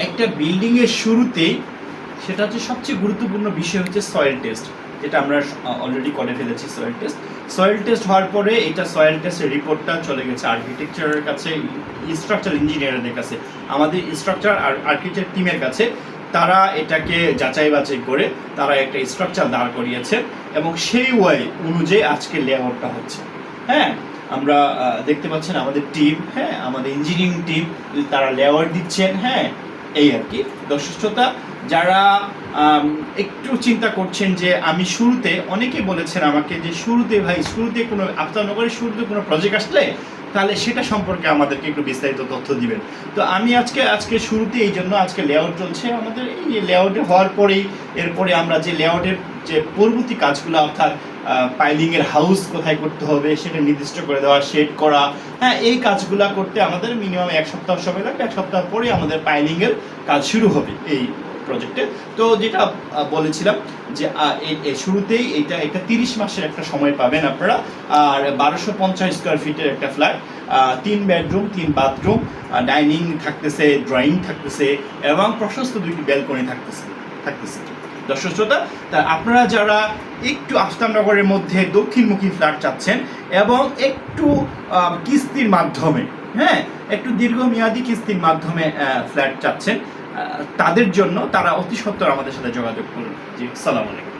একটা বিল্ডিংয়ের শুরুতেই সেটা হচ্ছে সবচেয়ে গুরুত্বপূর্ণ বিষয় হচ্ছে সয়েল টেস্ট, যেটা আমরা অলরেডি করে ফেলেছি। সয়েল টেস্ট হওয়ার পরে এটা সয়েল টেস্টের রিপোর্টটা চলে গেছে আর্কিটেকচারের কাছে, স্ট্রাকচার ইঞ্জিনিয়ারদের কাছে, আমাদের স্ট্রাকচার আর আর্কিটেকচার টিমের কাছে। তারা এটাকে যাচাই বাছাই করে তারা একটা স্ট্রাকচার দাঁড় করিয়েছে এবং সেই ওয়ে অনুযায়ী আজকে লেআউটটা হচ্ছে। হ্যাঁ, আমরা দেখতে পাচ্ছেন আমাদের টিম, হ্যাঁ আমাদের ইঞ্জিনিয়ারিং টিম তারা লেআউট দিচ্ছেন। হ্যাঁ, এই আর কি। দর্শক শ্রোতা, যারা একটু চিন্তা করছেন যে আমি শুরুতে, অনেকেই বলেছেন আমাকে যে শুরুতে কোনো আফতাবনগরের শুরুতে কোনো প্রজেক্ট আসলে তাহলে সেটা সম্পর্কে আমাদেরকে একটু বিস্তারিত তথ্য দিবেন। তো আমি আজকে শুরুতে এই জন্য আজকে লেআউট চলছে আমাদের, এই লেআউটে হওয়ার পরেই এরপরে আমরা যে লেআউটের যে পরবর্তী কাজগুলো, অর্থাৎ পাইলিংয়ের হাউস কোথায় করতে হবে সেটা নির্দিষ্ট করে দেওয়া, শেড করা, হ্যাঁ এই কাজগুলো করতে আমাদের মিনিমাম 1 সপ্তাহ সময় লাগবে। 1 সপ্তাহ পরে আমাদের পাইলিংয়ের কাজ শুরু হবে এই প্রজেক্টে। তো যেটা বলেছিলাম যে শুরুতেই এটা 30 মাসের একটা সময় পাবেন আপনারা। আর 1250 স্কোয়ার ফিটের একটা ফ্ল্যাট, 3 বেডরুম 3 বাথরুম, ডাইনিং থাকতেছে, ড্রয়িং থাকতেছে এবং প্রশস্ত 2টি ব্যালকনি থাকতেছে। দর্শক শ্রোতা, তা আপনারা যারা একটু আফতাবনগরের মধ্যে দক্ষিণমুখী ফ্ল্যাট চাচ্ছেন এবং একটু কিস্তির মাধ্যমে, হ্যাঁ একটু দীর্ঘমেয়াদী কিস্তির মাধ্যমে ফ্ল্যাট চাচ্ছেন, তাদের জন্য তারা অতি সত্বর আমাদের সাথে যোগাযোগ করুন। জি, আসসালামু আলাইকুম।